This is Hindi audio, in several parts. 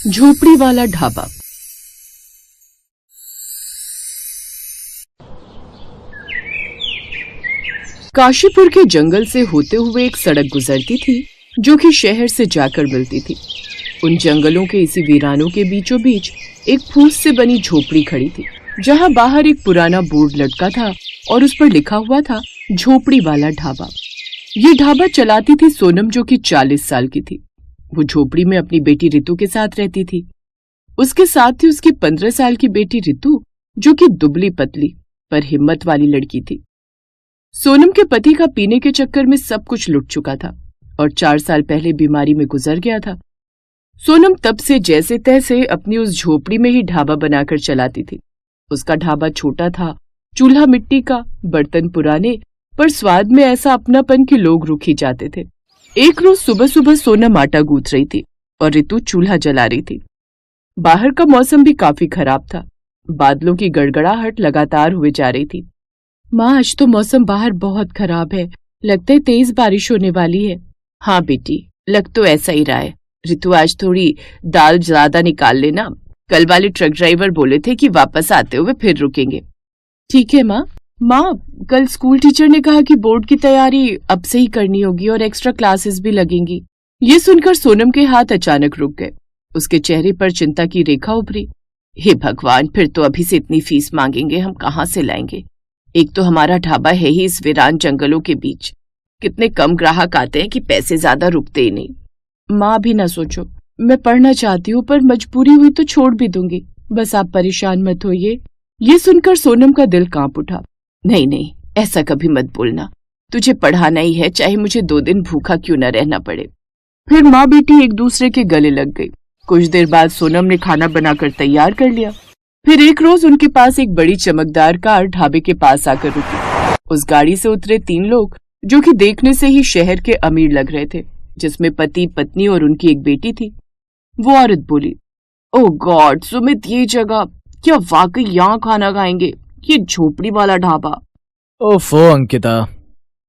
झोपड़ी वाला ढाबा। काशीपुर के जंगल से होते हुए एक सड़क गुजरती थी जो कि शहर से जाकर मिलती थी। उन जंगलों के इसी वीरानों के बीचों बीच एक फूस से बनी झोपड़ी खड़ी थी, जहां बाहर एक पुराना बोर्ड लटका था और उस पर लिखा हुआ था झोपड़ी वाला ढाबा। ये ढाबा चलाती थी सोनम, जो कि 40 साल की थी। वो झोपड़ी में अपनी बेटी रितु के साथ रहती थी। उसके साथ थी उसकी 15 साल की बेटी रितु, जो कि दुबली पतली पर हिम्मत वाली लड़की थी। सोनम के पति का पीने के चक्कर में सब कुछ लुट चुका था और 4 साल पहले बीमारी में गुजर गया था। सोनम तब से जैसे तैसे अपनी उस झोपड़ी में ही ढाबा बनाकर चलाती थी। उसका ढाबा छोटा था, चूल्हा मिट्टी का, बर्तन पुराने, पर स्वाद में ऐसा अपनापन कि लोग रुक ही जाते थे। एक रोज सुबह सुबह सोनम आटा गूंथ रही थी और रितु चूल्हा जला रही थी। बाहर का मौसम भी काफी खराब था। बादलों की गड़गड़ाहट लगातार हुए जा रही थी। माँ, आज तो मौसम बाहर बहुत खराब है, लगता है तेज बारिश होने वाली है। हाँ बेटी, लग तो ऐसा ही रहा है। रितु, आज थोड़ी दाल ज्यादा निकाल लेना, कल वाले ट्रक ड्राइवर बोले थे कि वापस आते हुए फिर रुकेंगे। ठीक है माँ। माँ, कल स्कूल टीचर ने कहा कि बोर्ड की तैयारी अब से ही करनी होगी और एक्स्ट्रा क्लासेस भी लगेंगी। ये सुनकर सोनम के हाथ अचानक रुक गए। उसके चेहरे पर चिंता की रेखा उभरी। हे भगवान, फिर तो अभी से इतनी फीस मांगेंगे, हम कहाँ से लाएंगे? एक तो हमारा ढाबा है ही इस वीरान जंगलों के बीच। कितने कम ग्राहक आते हैं कि पैसे ज्यादा रुकते ही नहीं। माँ भी ना सोचो, मैं पढ़ना चाहती हूँ, पर मजबूरी हुई तो छोड़ भी दूंगी। बस आप परेशान मत होइए। ये सुनकर सोनम का दिल कांप उठा। नहीं नहीं, ऐसा कभी मत बोलना। तुझे पढ़ाना ही है, चाहे मुझे 2 दिन भूखा क्यों न रहना पड़े। फिर माँ बेटी एक दूसरे के गले लग गई। कुछ देर बाद सोनम ने खाना बनाकर तैयार कर लिया। फिर एक रोज उनके पास एक बड़ी चमकदार कार ढाबे के पास आकर रुकी। उस गाड़ी से उतरे 3 लोग, जो कि देखने से ही शहर के अमीर लग रहे थे, जिसमें पति, पत्नी और उनकी एक बेटी थी। वो औरत बोली, ओह गॉड सुमित, ये जगह, क्या वाकई यहाँ खाना खाएंगे? ये झोपड़ी वाला ढाबा। ओफो अंकिता,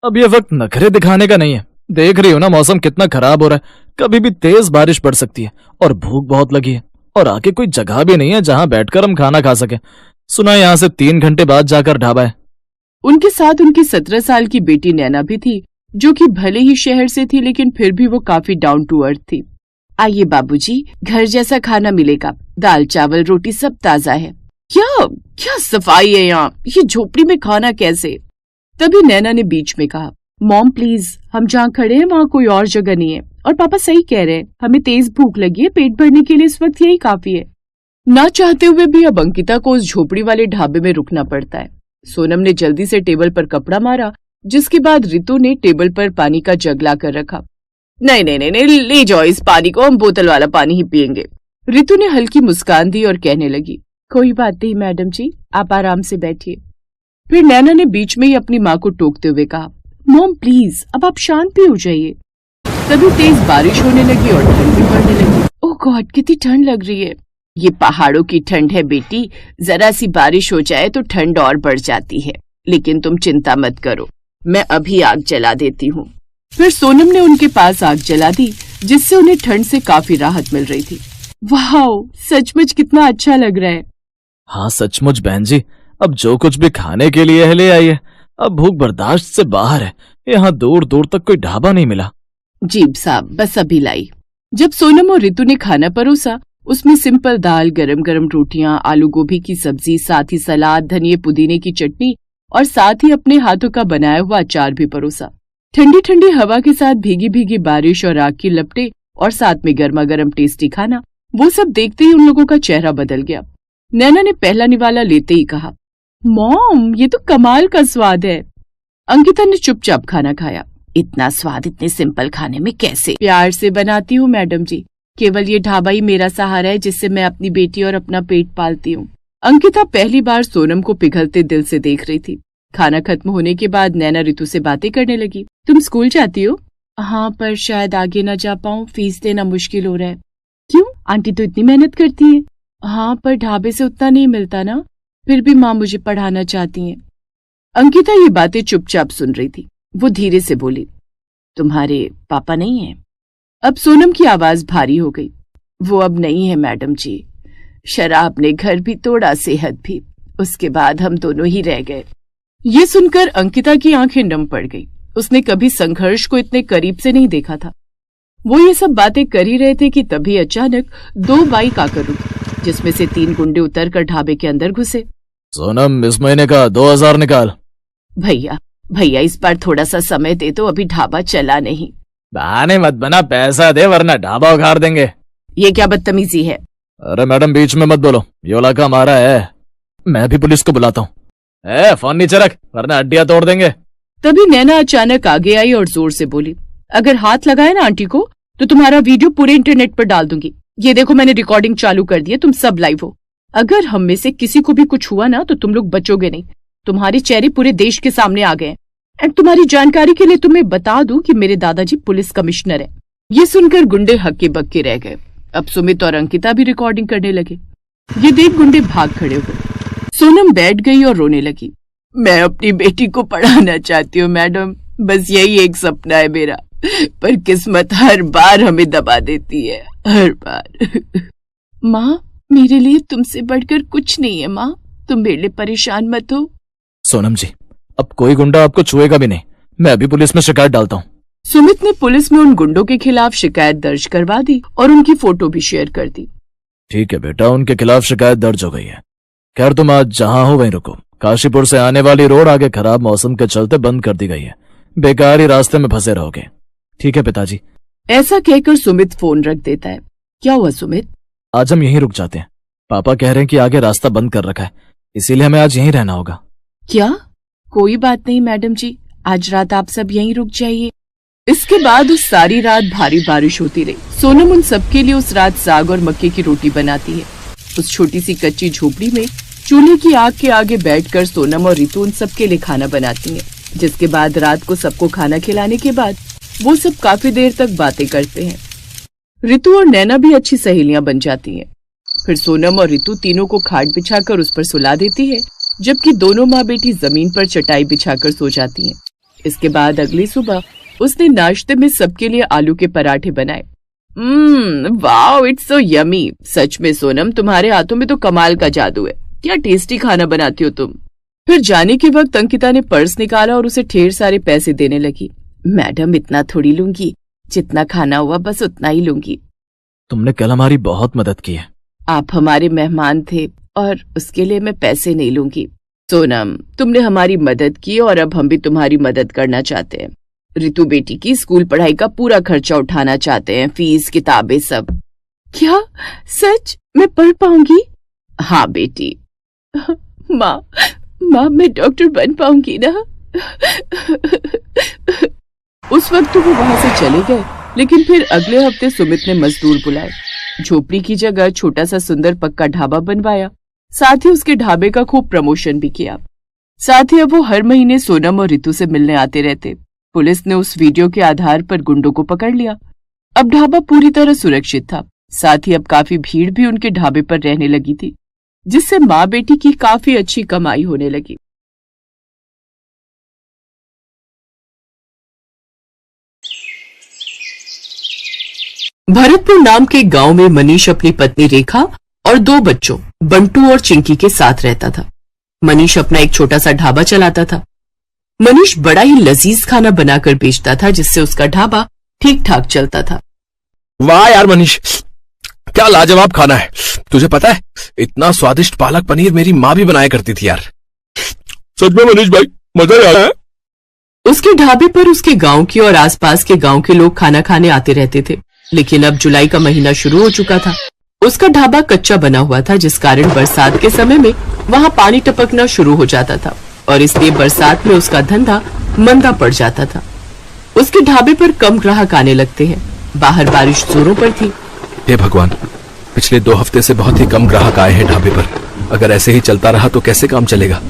अब ये वक्त नखरे दिखाने का नहीं है। देख रही हो ना मौसम कितना खराब हो रहा है, कभी भी तेज बारिश पड़ सकती है और भूख बहुत लगी है और आगे कोई जगह भी नहीं है जहां बैठकर हम खाना खा सके। सुना यहाँ से 3 घंटे बाद जाकर ढाबा है। उनके साथ उनकी 17 साल की बेटी नैना भी थी, जो कि भले ही शहर से थी लेकिन फिर भी वो काफी डाउन टू अर्थ थी। आइए बाबूजी, घर जैसा खाना मिलेगा, दाल चावल रोटी सब ताजा है। क्या क्या सफाई है यहाँ, ये झोपड़ी में खाना कैसे? तभी नैना ने बीच में कहा, मॉम प्लीज, हम जहाँ खड़े हैं वहाँ कोई और जगह नहीं है, और पापा सही कह रहे हैं, हमें तेज भूख लगी है, पेट भरने के लिए इस वक्त यही काफी है। ना चाहते हुए भी अब अंकिता को उस झोपड़ी वाले ढाबे में रुकना पड़ता है। सोनम ने जल्दी से टेबल पर कपड़ा मारा, जिसके बाद रितु ने टेबल पर पानी का जग ला कर रखा। नहीं नहीं नहीं नहीं, ले जाओ इस पानी को, हम बोतल वाला पानी ही पियेंगे। रितु ने हल्की मुस्कान दी और कहने लगी, कोई बात नहीं मैडम जी, आप आराम से बैठिए। फिर नैना ने बीच में ही अपनी माँ को टोकते हुए कहा, मॉम प्लीज, अब आप शांत भी हो जाइए। तभी तेज बारिश होने लगी और ठंड भी पड़ने लगी। ओह गॉड, कितनी ठंड लग रही है। ये पहाड़ों की ठंड है बेटी, जरा सी बारिश हो जाए तो ठंड और बढ़ जाती है। लेकिन तुम चिंता मत करो, मैं अभी आग जला देती हूँ। फिर सोनम ने उनके पास आग जला दी, जिससे उन्हें ठंड से काफी राहत मिल रही थी। वाह, सचमुच कितना अच्छा लग रहा है। हाँ सचमुच बहन जी, अब जो कुछ भी खाने के लिए है ले आइए। अब भूख बर्दाश्त से बाहर है, यहाँ दूर दूर तक कोई ढाबा नहीं मिला। जीब साहब, बस अभी लाई। जब सोनम और रितु ने खाना परोसा, उसमें सिंपल दाल, गरम गरम रोटियां, आलू गोभी की सब्जी, साथ ही सलाद, धनिये पुदीने की चटनी और साथ ही अपने हाथों का बनाया हुआ अचार भी परोसा। ठंडी ठंडी हवा के साथ भीगी भीगी बारिश और आग की लपटें और साथ में गर्मा गर्म टेस्टी खाना, वो सब देखते ही उन लोगों का चेहरा बदल गया। नैना ने पहला निवाला लेते ही कहा, मॉम ये तो कमाल का स्वाद है। अंकिता ने चुपचाप खाना खाया। इतना स्वाद इतने सिंपल खाने में कैसे? प्यार से बनाती हूँ मैडम जी, केवल ये ढाबा ही मेरा सहारा है जिससे मैं अपनी बेटी और अपना पेट पालती हूँ। अंकिता पहली बार सोनम को पिघलते दिल से देख रही थी। खाना खत्म होने के बाद नैना रितु से बातें करने लगी। तुम स्कूल जाती हो? हाँ, पर शायद आगे न जा पाऊँ, फीस देना मुश्किल हो रहा है। क्यों? आंटी तो इतनी मेहनत करती है। हाँ, पर ढाबे से उतना नहीं मिलता ना, फिर भी माँ मुझे पढ़ाना चाहती हैं। अंकिता ये बातें चुपचाप सुन रही थी। वो धीरे से बोली, तुम्हारे पापा नहीं हैं? अब सोनम की आवाज भारी हो गई। वो अब नहीं है मैडम जी। शराब ने घर भी तोड़ा, सेहत भी। उसके बाद हम दोनों ही रह गए। ये सुनकर अंकिता की आंखें नम पड़ गई। उसने कभी संघर्ष को इतने करीब से नहीं देखा था। वो ये सब बातें कर ही रहे थे कि तभी अचानक 2 बाइक आकर रुकी, जिसमें से 3 गुंडे उतरकर ढाबे के अंदर घुसे। सोनम, इस महीने का 2000 निकाल। भैया इस बार थोड़ा सा समय दे दो, अभी ढाबा चला नहीं। बहाने मत बना, पैसा दे वरना ढाबा उखाड़ देंगे। ये क्या बदतमीजी है? अरे मैडम, बीच में मत बोलो, ये इलाका हमारा है। मैं भी पुलिस को बुलाता हूँ। फोन नीचे रख वरना हड्डियां तोड़ देंगे। तभी नैना अचानक आगे आई और जोर से बोली, अगर हाथ लगाए ना आंटी को तो तुम्हारा वीडियो पूरे इंटरनेट पर डाल दूंगी। ये देखो, मैंने रिकॉर्डिंग चालू कर दी है, तुम सब लाइव हो। अगर हम में से किसी को भी कुछ हुआ ना तो तुम लोग बचोगे नहीं। तुम्हारे चेहरे पूरे देश के सामने आ गए हैं। एंड तुम्हारी जानकारी के लिए तुम्हें बता दूं कि मेरे दादाजी पुलिस कमिश्नर है। ये सुनकर गुंडे हक्के बक्के रह गए। अब सुमित और अंकिता भी रिकॉर्डिंग करने लगे। ये देख गुंडे भाग खड़े हुए। सोनम बैठ गई और रोने लगी। मैं अपनी बेटी को पढ़ाना चाहती हूँ मैडम, बस यही एक सपना है मेरा, पर किस्मत हर बार हमें दबा देती है, हर बार। माँ, मेरे लिए तुमसे बढ़कर कुछ नहीं है माँ, तुम मेरे लिए परेशान मत हो। सोनम जी, अब कोई गुंडा आपको छुएगा भी नहीं। मैं अभी पुलिस में शिकायत डालता हूँ। सुमित ने पुलिस में उन गुंडों के खिलाफ शिकायत दर्ज करवा दी और उनकी फोटो भी शेयर कर दी। ठीक है बेटा, उनके खिलाफ शिकायत दर्ज हो गई है। खैर तुम आज जहाँ हो वहीं रुको। काशीपुर से आने वाली रोड आगे खराब मौसम के चलते बंद कर दी गई है। बेकार ही रास्ते में फंसे रहोगे। ठीक है पिताजी। ऐसा कहकर सुमित फोन रख देता है। क्या हुआ सुमित? आज हम यहीं रुक जाते हैं। पापा कह रहे हैं कि आगे रास्ता बंद कर रखा है, इसीलिए हमें आज यहीं रहना होगा। क्या? कोई बात नहीं मैडम जी, आज रात आप सब यहीं रुक जाइए। इसके बाद उस सारी रात भारी बारिश होती रही। सोनम उन सबके लिए उस रात साग और मक्के की रोटी बनाती है। उस छोटी सी कच्ची झोपड़ी में चूल्हे की आग के आगे बैठकर सोनम और रितु उन सबके लिए खाना बनाती हैं। जिसके बाद रात को सबको खाना खिलाने के बाद वो सब काफी देर तक बातें करते हैं। रितु और नैना भी अच्छी सहेलियां बन जाती हैं। फिर सोनम और रितु तीनों को खाट बिछाकर उस पर सुला देती है, जबकि दोनों माँ बेटी जमीन पर चटाई बिछाकर सो जाती हैं। इसके बाद अगली सुबह उसने नाश्ते में सबके लिए आलू के पराठे बनाए। Wow, it's so yummy. सच में सोनम, तुम्हारे हाथों में तो कमाल का जादू है। क्या टेस्टी खाना बनाती हो तुम। फिर जाने के वक्त अंकिता ने पर्स निकाला और उसे ढेर सारे पैसे देने लगी। मैडम, इतना थोड़ी लूंगी, जितना खाना हुआ बस उतना ही लूंगी। तुमने कल हमारी बहुत मदद की है। आप हमारे मेहमान थे और उसके लिए मैं पैसे नहीं लूंगी। सोनम, तुमने हमारी मदद की और अब हम भी तुम्हारी मदद करना चाहते हैं। रितु बेटी की स्कूल पढ़ाई का पूरा खर्चा उठाना चाहते हैं, फीस, किताबें, सब। क्या सच? मैं पढ़ पाऊंगी? हाँ बेटी। माँ, मैं डॉक्टर बन पाऊंगी ना? उस वक्त तो वो वहां से चले गए, लेकिन फिर अगले हफ्ते सुमित ने मजदूर बुलाए। झोपड़ी की जगह छोटा सा सुंदर पक्का ढाबा बनवाया। साथ ही उसके ढाबे का खूब प्रमोशन भी किया। साथ ही अब वो हर महीने सोनम और रितु से मिलने आते रहते। पुलिस ने उस वीडियो के आधार पर गुंडों को पकड़ लिया। अब ढाबा पूरी तरह सुरक्षित था। साथ ही अब काफी भीड़ भी उनके ढाबे पर रहने लगी थी, जिससे माँ बेटी की काफी अच्छी कमाई होने लगी। भरतपुर नाम के गांव में मनीष अपनी पत्नी रेखा और 2 बच्चों बंटू और चिंकी के साथ रहता था। मनीष अपना एक छोटा सा ढाबा चलाता था। मनीष बड़ा ही लजीज खाना बनाकर बेचता था, जिससे उसका ढाबा ठीक ठाक चलता था। वाह यार मनीष, क्या लाजवाब खाना है। तुझे पता है, इतना स्वादिष्ट पालक पनीर मेरी माँ भी बनाया करती थी यार। सच में मनीष भाई, मजा आ रहा है। उसके ढाबे पर उसके गांव के और आसपास के गांव के लोग खाना खाने आते रहते थे। लेकिन अब जुलाई का महीना शुरू हो चुका था। उसका ढाबा कच्चा बना हुआ था, जिस कारण बरसात के समय में वहां पानी टपकना शुरू हो जाता था और इसलिए बरसात में उसका धंधा मंदा पड़ जाता था। उसके ढाबे पर कम ग्राहक आने लगते हैं। बाहर बारिश जोरों पर थी। हे भगवान, पिछले 2 हफ्ते से बहुत ही कम ग्राहक आए हैं ढाबे पर। अगर ऐसे ही चलता रहा तो कैसे काम चलेगा।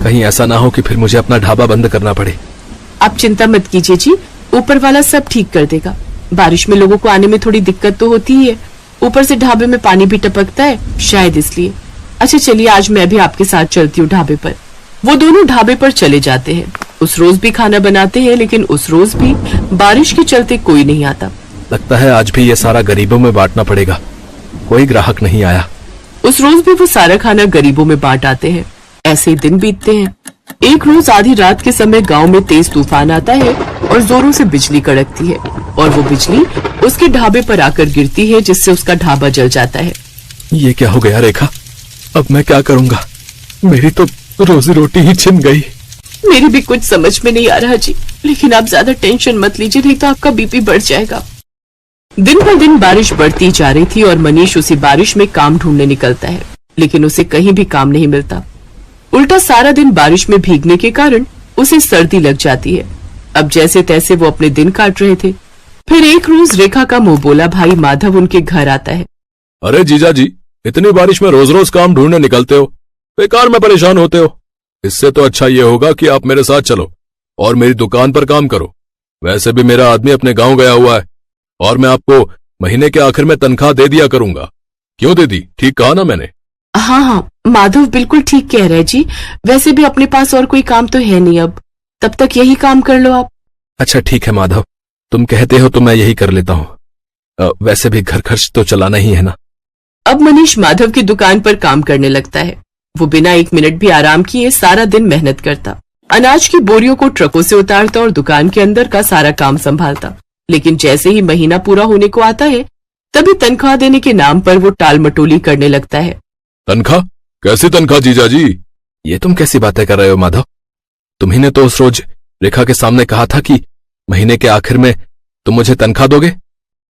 कहीं ऐसा ना हो कि फिर मुझे अपना ढाबा बंद करना पड़े। आप चिंता मत कीजिए जी, ऊपर वाला सब ठीक कर देगा। बारिश में लोगों को आने में थोड़ी दिक्कत तो होती ही है, ऊपर से ढाबे में पानी भी टपकता है, शायद इसलिए। अच्छा चलिए, आज मैं भी आपके साथ चलती हूँ ढाबे पर। वो दोनों ढाबे पर चले जाते हैं। उस रोज भी खाना बनाते हैं, लेकिन उस रोज भी बारिश के चलते कोई नहीं आता। लगता है आज भी ये सारा गरीबों में बांटना पड़ेगा। कोई ग्राहक नहीं आया। उस रोज भी वो सारा खाना गरीबों में बांट आते हैं। ऐसे ही दिन बीतते हैं। एक रोज आधी रात के समय गांव में तेज तूफान आता है और जोरों से बिजली कड़कती है और वो बिजली उसके ढाबे पर आकर गिरती है, जिससे उसका ढाबा जल जाता है। ये क्या हो गया रेखा? अब मैं क्या करूंगा? मेरी तो रोजी रोटी ही छिन गई। मेरी भी कुछ समझ में नहीं आ रहा जी, लेकिन आप ज्यादा टेंशन मत लीजिए, नहीं तो आपका बीपी बढ़ जाएगा। दिन पर दिन बारिश बढ़ती जा रही थी और मनीष उसी बारिश में काम ढूंढने निकलता है, लेकिन उसे कहीं भी काम नहीं मिलता। उल्टा सारा दिन बारिश में भीगने के कारण उसे सर्दी लग जाती है। अब जैसे तैसे वो अपने दिन काट रहे थे। फिर एक रोज रेखा का मुंह बोला भाई माधव उनके घर आता है। अरे जीजा जी, इतनी बारिश में रोज रोज काम ढूंढने निकलते हो, बेकार में परेशान होते हो। इससे तो अच्छा ये होगा कि आप मेरे साथ चलो और मेरी दुकान पर काम करो। वैसे भी मेरा आदमी अपने गांव गया हुआ है और मैं आपको महीने के आखिर में तनख्वाह दे दिया करूंगा। क्यों दे दी? ठीक कहा ना मैंने? हाँ हाँ, माधव बिल्कुल ठीक कह रहे जी। वैसे भी अपने पास और कोई काम तो है नहीं, अब तब तक यही काम कर लो आप। अच्छा ठीक है माधव, तुम कहते हो तो मैं यही कर लेता हूँ। वैसे भी घर खर्च तो चलाना ही है ना। अब मनीष माधव की दुकान पर काम करने लगता है। वो बिना एक मिनट भी आराम किए सारा दिन मेहनत करता, अनाज की बोरियों को ट्रकों से उतारता और दुकान के अंदर का सारा काम संभालता। लेकिन जैसे ही महीना पूरा होने को आता है, तभी तनख्वाह देने के नाम पर वो टाल मटोली करने लगता है। तनख्वाह? कैसी तनख्वाह जीजा जी? ये तुम कैसी बातें कर रहे हो माधव? तुम्ही ने तो उस रोज रेखा के सामने कहा था कि महीने के आखिर में तुम मुझे तनख्वाह दोगे।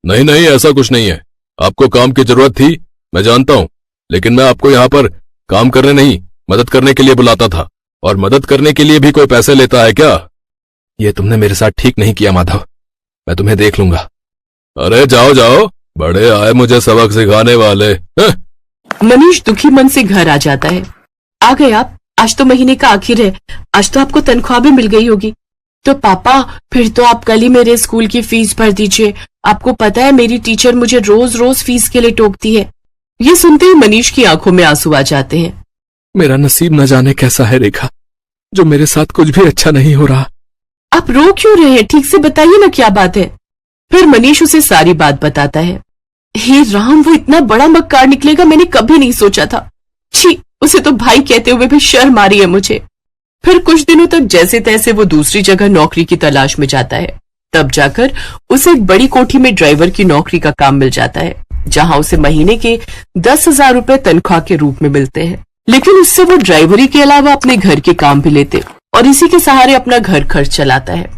नहीं नहीं, ऐसा कुछ नहीं है। आपको काम की जरूरत थी, मैं जानता हूँ, लेकिन मैं आपको यहाँ पर काम करने नहीं, मदद करने के लिए बुलाता था। और मदद करने के लिए भी कोई पैसे लेता है क्या? ये तुमने मेरे साथ ठीक नहीं किया माधव, मैं तुम्हें देख लूंगा। अरे जाओ जाओ, बड़े आए मुझे सबक सिखाने वाले। मनीष दुखी मन से घर आ जाता है। आ गए आप? आज तो महीने का आखिर है, आज तो आपको तनख्वाह भी मिल गई होगी। तो पापा फिर तो आप कल ही मेरे स्कूल की फीस भर दीजिए। आपको पता है मेरी टीचर मुझे रोज रोज फीस के लिए टोकती है। ये सुनते ही मनीष की आंखों में आंसू आ जाते हैं। मेरा नसीब न जाने कैसा है रेखा, जो मेरे साथ कुछ भी अच्छा नहीं हो रहा। आप रो क्यों रहे हैं? ठीक से बताइए ना क्या बात है। फिर मनीष उसे सारी बात बताता है। हे राम, वो इतना बड़ा मक्कार निकलेगा मैंने कभी नहीं सोचा था। छी, उसे तो भाई कहते हुए भी शर्म आ रही है मुझे। फिर कुछ दिनों तक जैसे तैसे वो दूसरी जगह नौकरी की तलाश में जाता है। तब जाकर उसे एक बड़ी कोठी में ड्राइवर की नौकरी का काम मिल जाता है, जहां उसे महीने के 10,000 रुपए तनख्वाह के रूप में मिलते हैं। लेकिन उससे वो ड्राइवरी के अलावा अपने घर के काम भी लेते और इसी के सहारे अपना घर खर्च चलाता है।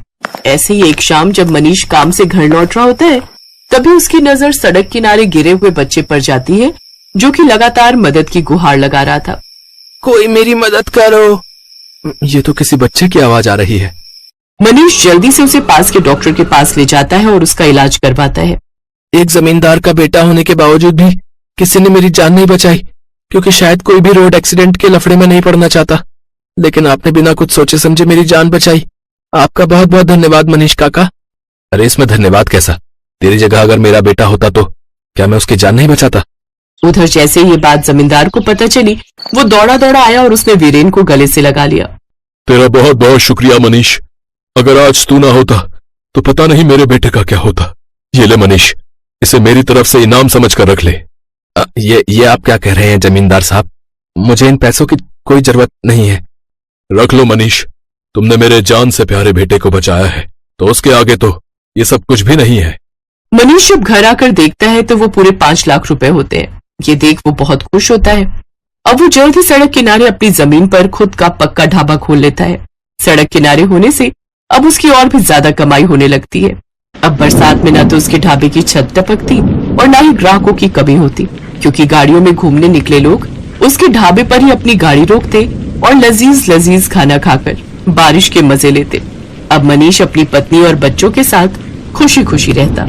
ऐसे ही एक शाम जब मनीष काम से घर लौट रहा होता है, तभी उसकी नजर सड़क किनारे गिरे हुए बच्चे पर जाती है, जो कि लगातार मदद की गुहार लगा रहा था। कोई मेरी मदद करो। ये तो किसी बच्चे की आवाज आ रही है। मनीष जल्दी से उसे पास के डॉक्टर के पास ले जाता है और उसका इलाज करवाता है। एक जमींदार का बेटा होने के बावजूद भी किसी ने मेरी जान नहीं बचाई, क्योंकि शायद कोई भी रोड एक्सीडेंट के लफड़े में नहीं पड़ना चाहता। लेकिन आपने बिना कुछ सोचे समझे मेरी जान बचाई। आपका बहुत बहुत धन्यवाद मनीष काका। अरे इसमें धन्यवाद कैसा? तेरी जगह अगर मेरा बेटा होता तो क्या मैं उसकी जान नहीं बचाता? उधर जैसे ये बात जमींदार को पता चली, वो दौड़ा दौड़ा आया और उसने वीरेन को गले से लगा लिया। तेरा बहुत बहुत शुक्रिया मनीष। अगर आज तू ना होता तो पता नहीं मेरे बेटे का क्या होता। ये ले मनीष, इसे मेरी तरफ से इनाम समझ कर रख ले। ये आप क्या कह रहे हैं जमींदार साहब? मुझे इन पैसों की कोई जरूरत नहीं है। रख लो मनीष, तुमने मेरे जान से प्यारे बेटे को बचाया है, तो उसके आगे तो ये सब कुछ भी नहीं है। मनीष जब घर आकर देखता है तो वो पूरे 5 लाख रुपए होते हैं। ये देख वो बहुत खुश होता है। अब वो जल्द ही सड़क किनारे अपनी जमीन पर खुद का पक्का ढाबा खोल लेता है। सड़क किनारे होने से अब उसकी और भी ज्यादा कमाई होने लगती है। अब बरसात में ना तो उसके ढाबे की छत टपकती और ना ही ग्राहकों की कमी होती, क्योंकि गाड़ियों में घूमने निकले लोग उसके ढाबे पर ही अपनी गाड़ी रोकते और लजीज लजीज खाना खाकर बारिश के मजे लेते। अब मनीष अपनी पत्नी और बच्चों के साथ खुशी खुशी रहता।